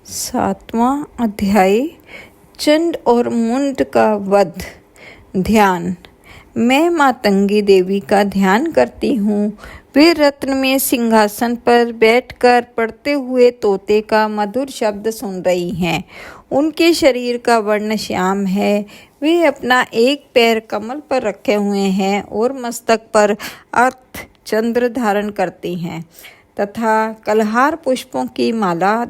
सातवां अध्याय चंड और मुंड का वध। ध्यान। मैं मातंगी देवी का ध्यान करती हूँ। वे रत्न में सिंहासन पर बैठकर पढ़ते हुए तोते का मधुर शब्द सुन रही हैं। उनके शरीर का वर्ण श्याम है। वे अपना एक पैर कमल पर रखे हुए हैं और मस्तक पर अर्थ चंद्र धारण करती हैं तथा कलहार पुष्पों की माला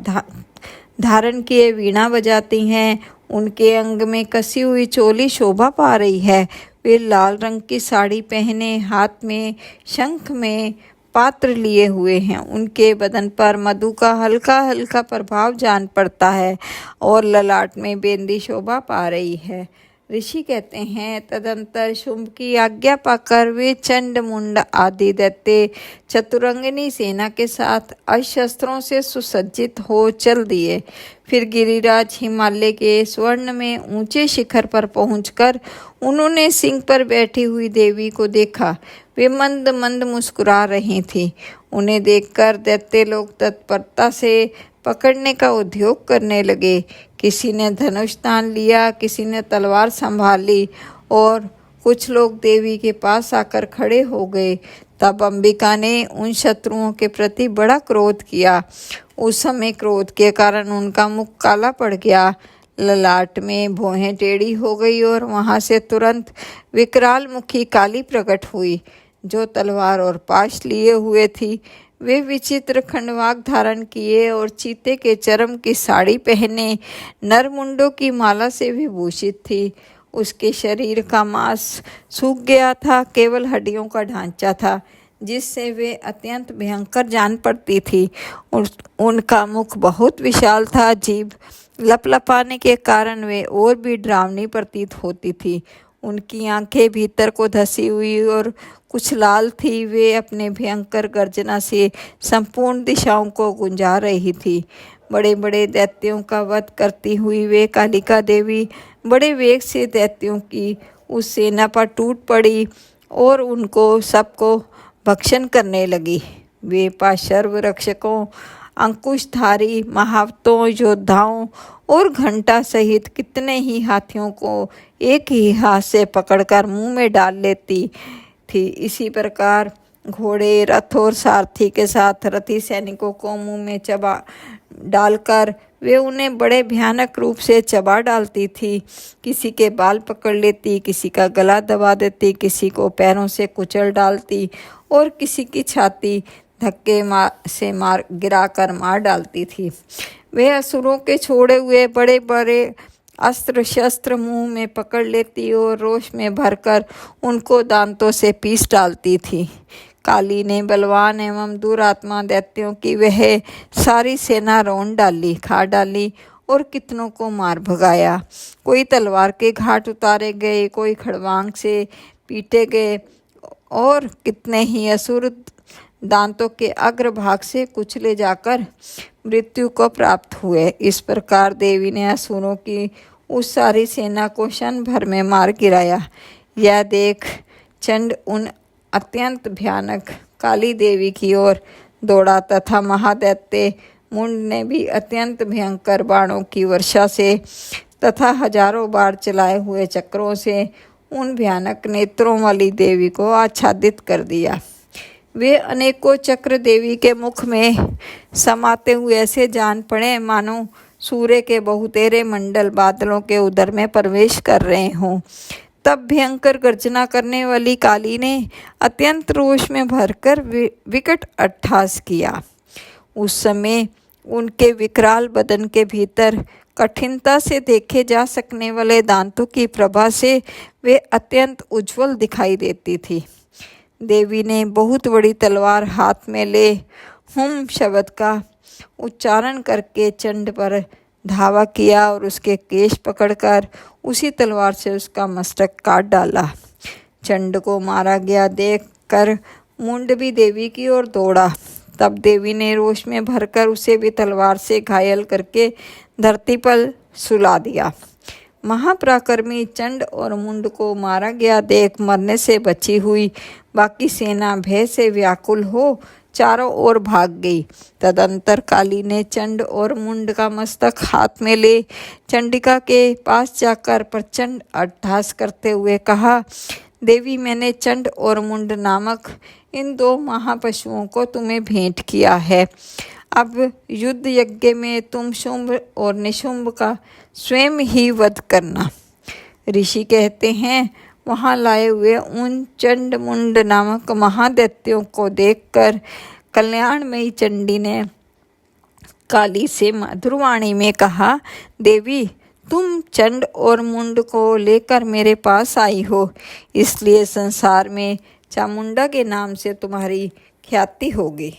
धारण किए वीणा बजाती हैं। उनके अंग में कसी हुई चोली शोभा पा रही है। वे लाल रंग की साड़ी पहने हाथ में शंख में पात्र लिए हुए हैं। उनके बदन पर मधु का हल्का हल्का प्रभाव जान पड़ता है और ललाट में बेंदी शोभा पा रही है। ऋषि कहते हैं, तदंतर शुंभ की आज्ञा पाकर वे चंड मुंड आदि दैत्य चतुरंगिनी सेना के साथ अशस्त्रों से सुसज्जित हो चल दिए। फिर गिरिराज हिमालय के स्वर्ण में ऊंचे शिखर पर पहुंचकर उन्होंने सिंह पर बैठी हुई देवी को देखा। वे मंद मंद मुस्कुरा रही थी। उन्हें देखकर दैत्य लोग तत्परता से पकड़ने का उद्योग करने लगे। किसी ने धनुष तान लिया, किसी ने तलवार संभाली और कुछ लोग देवी के पास आकर खड़े हो गए। तब अंबिका ने उन शत्रुओं के प्रति बड़ा क्रोध किया। उस समय क्रोध के कारण उनका मुख काला पड़ गया, ललाट में भौहें टेढ़ी हो गई और वहां से तुरंत विकराल मुखी काली प्रकट हुई, जो तलवार और पाश लिए हुए थी। वे विचित्र खंडवाक धारण किए और चीते के चर्म की साड़ी पहने नरमुंडों की माला से विभूषित थी। उसके शरीर का मांस सूख गया था, केवल हड्डियों का ढांचा था, जिससे वे अत्यंत भयंकर जान पड़ती थी। उनका मुख बहुत विशाल था। जीभ लपलपाने के कारण वे और भी डरावनी प्रतीत होती थी। उनकी आंखें भीतर को धसी हुई और कुछ लाल थी। वे अपने भयंकर गर्जना से संपूर्ण दिशाओं को गुंजा रही थी। बड़े बड़े दैत्यों का वध करती हुई वे कालिका देवी बड़े वेग से दैत्यों की उस सेना पर टूट पड़ी और उनको सबको भक्षण करने लगी। वे पाशर्व रक्षकों, अंकुशधारी महावतों, योद्धाओं और घंटा सहित कितने ही हाथियों को एक ही हाथ से पकड़कर मुंह में डाल लेती थी। इसी प्रकार घोड़े, रथ और सारथी के साथ रथी सैनिकों को मुंह में चबा डालकर वे उन्हें बड़े भयानक रूप से चबा डालती थी। किसी के बाल पकड़ लेती, किसी का गला दबा देती, किसी को पैरों से कुचल डालती और किसी की छाती धक्के से गिराकर मार डालती थी। वे असुरों के छोड़े हुए बड़े बड़े अस्त्र शस्त्र मुंह में पकड़ लेती और रोष में भरकर उनको दांतों से पीस डालती थी। काली ने बलवान एवं दुरात्मा दैत्यों की वह सारी सेना खा डाली और कितनों को मार भगाया। कोई तलवार के घाट उतारे गए, कोई खड़वांग से पीटे गए और कितने ही असुर दांतों के अग्रभाग से कुचले जाकर मृत्यु को प्राप्त हुए। इस प्रकार देवी ने असुरों की उस सारी सेना को क्षण भर में मार गिराया। यह देख चंड उन अत्यंत भयानक काली देवी की ओर दौड़ा तथा महादैत्य मुंड ने भी अत्यंत भयंकर बाणों की वर्षा से तथा हजारों बार चलाए हुए चक्रों से उन भयानक नेत्रों वाली देवी को आच्छादित कर दिया। वे अनेकों चक्र देवी के मुख में समाते हुए ऐसे जान पड़े मानो सूर्य के बहुतेरे मंडल बादलों के उदर में प्रवेश कर रहे हों। तब भयंकर गर्जना करने वाली काली ने अत्यंत रोष में भरकर विकट अट्टहास किया। उस समय उनके विकराल बदन के भीतर कठिनता से देखे जा सकने वाले दांतों की प्रभा से वे अत्यंत उज्जवल दिखाई देती थी। देवी ने बहुत बड़ी तलवार हाथ में ले हुम शब्द का उच्चारण करके चंड पर धावा किया और उसके केश पकड़कर उसी तलवार से उसका मस्तक काट डाला। चंड को मारा गया देखकर मुंड भी देवी की ओर दौड़ा। तब देवी ने रोष में भरकर उसे भी तलवार से घायल करके धरती पर सुला दिया। महापराक्रमी चंड और मुंड को मारा गया देख मरने से बची हुई बाकी सेना भय से व्याकुल हो चारों ओर भाग गई। तदंतर काली ने चंड और मुंड का मस्तक हाथ में ले चंडिका के पास जाकर प्रचंड अट्टहास करते हुए कहा, देवी, मैंने चंड और मुंड नामक इन 2 महापशुओं को तुम्हें भेंट किया है। अब युद्ध यज्ञ में तुम शुंभ और निशुंभ का स्वयं ही वध करना। ऋषि कहते हैं, वहाँ लाए हुए उन चंड मुंड नामक महादैत्यों को देखकर कल्याणमयी चंडी ने काली से मधुर वाणी में कहा, देवी, तुम चंड और मुंड को लेकर मेरे पास आई हो, इसलिए संसार में चामुंडा के नाम से तुम्हारी ख्याति होगी।